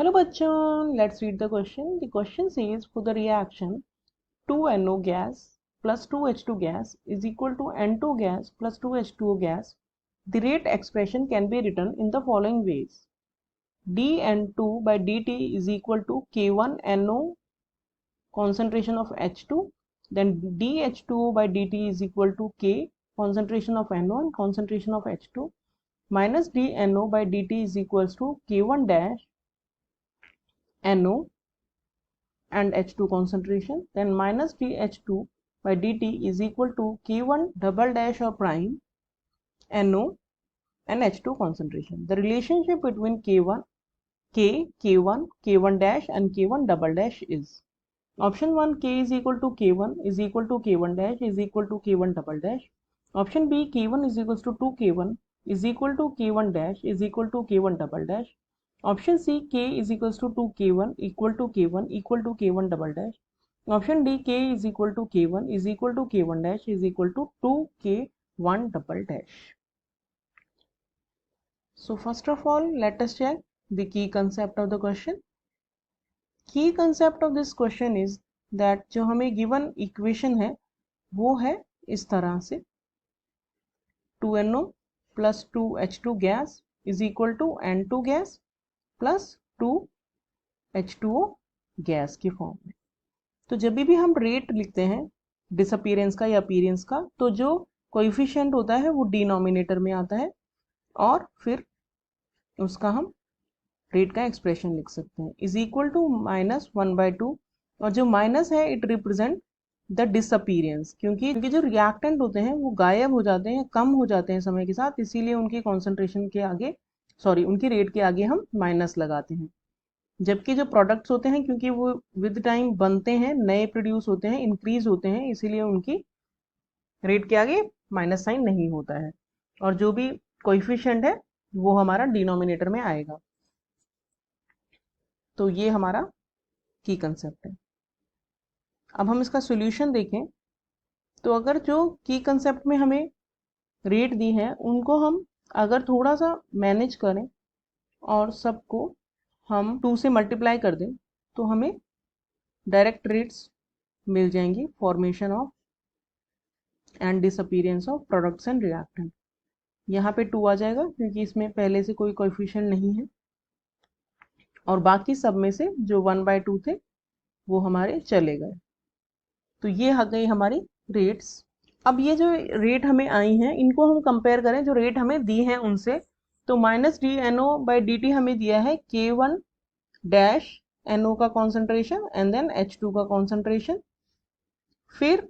Hello bachchan, let's read the question. The question says for the reaction 2NO gas plus 2H2 gas is equal to N2 gas plus 2H2O gas. The rate expression can be written in the following ways. dN2 by dt is equal to K1NO concentration of H2, then dH2O by dt is equal to K concentration of NO and concentration of H2, minus dNO by dt is equals to K1 dash NO and H2 concentration, then minus dH2 by dt is equal to K1 double dash or prime NO and H2 concentration. The relationship between K1 dash and K1 double dash is option 1 K is equal to K1 is equal to K1 dash is equal to K1 double dash. Option B K1 is equals to 2K1 is equal to K1 dash is equal to K1 double dash. Option C K is equals to 2K1 equal to K1 equal to K1 double dash. Option D K is equal to K1 is equal to K1 dash is equal to 2K1 double dash. So first of all, let us check the key concept of the question. Key concept of this question is that जो हमें given equation है वो है इस तरह से 2NO plus 2H2 gas is equal to N2 gas plus 2H2O gas के form में। तो जब भी हम रेट लिखते हैं डिसअपीयरेंस का या अपीयरेंस का, तो जो कोएफिशिएंट होता है वो डिनोमिनेटर में आता है और फिर उसका हम रेट का एक्सप्रेशन लिख सकते हैं इज इक्वल टू -1/2, और जो माइनस है इट रिप्रेजेंट द डिसअपीयरेंस, क्योंकि जो रिएक्टेंट होते हैं वो गायब हो जाते हैं, कम हो जाते हैं समय के साथ, इसीलिए उनकी कॉन्सेंट्रेशन के आगे उनकी रेट के आगे हम माइनस लगाते हैं। जबकि जो प्रोडक्ट्स होते हैं क्योंकि वो विद टाइम बनते हैं, नए प्रोड्यूस होते हैं, इंक्रीज होते हैं, इसीलिए उनकी रेट के आगे माइनस साइन नहीं होता है और जो भी कोएफिशिएंट है वो हमारा डिनोमिनेटर में आएगा। तो ये हमारा की कंसेप्ट है। अब हम इसका सॉल्यूशन देखें तो अगर जो की कंसेप्ट में हमें रेट दी है उनको हम अगर थोड़ा सा मैनेज करें और सबको हम 2 से मल्टीप्लाई कर दें तो हमें डायरेक्ट रेट्स मिल जाएंगी formation of and disappearance of products and reactant. यहाँ पे 2 आ जाएगा क्योंकि इसमें पहले से कोई कोएफिशिएंट नहीं है और बाकी सब में से जो 1/2 थे वो हमारे चले गए। तो ये आ गई हमारी रेट्स। अब ये जो रेट हमें आई हैं इनको हम कंपेयर करें जो रेट हमें दी हैं उनसे, तो माइनस dNO बाई dt हमें दिया है K1 डैश NO का कॉन्सेंट्रेशन एंड देन H2 का कॉन्सेंट्रेशन। फिर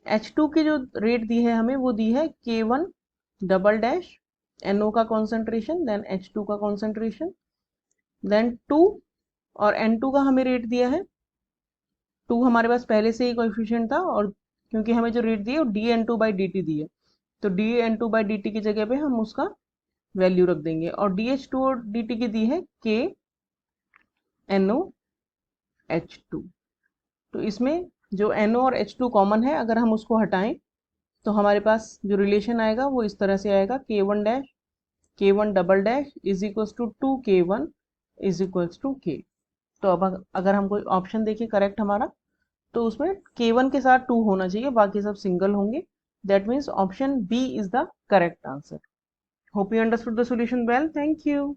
H2 की जो रेट दी है हमें वो दी है K1 डबल डैश NO का कॉन्सेंट्रेशन देन H2 का कॉन्सेंट्रेशन, देन 2 और N2 का हमें रेट दिया है 2 हमारे पास पहले से ही कोएफिशिएंट था और क्योंकि हमें जो रेट दी है वो dN2 बाई dt दी है, तो dN2 बाई dt की जगह पे हम उसका वैल्यू रख देंगे और dH2 और dt की दी है KNOH2। तो इसमें जो NO और H2 कॉमन है अगर हम उसको हटाएं तो हमारे पास जो रिलेशन आएगा वो इस तरह से आएगा K1 dash K1 double dash is equals to 2K1 is equals to K। तो अब अगर हम कोई ऑप्शन देखें करेक्ट हमारा तो उसमें K1 के साथ 2 होना चाहिए, बाकी सब सिंगल होंगे। That means option B is the correct answer. Hope you understood the solution well. Thank you.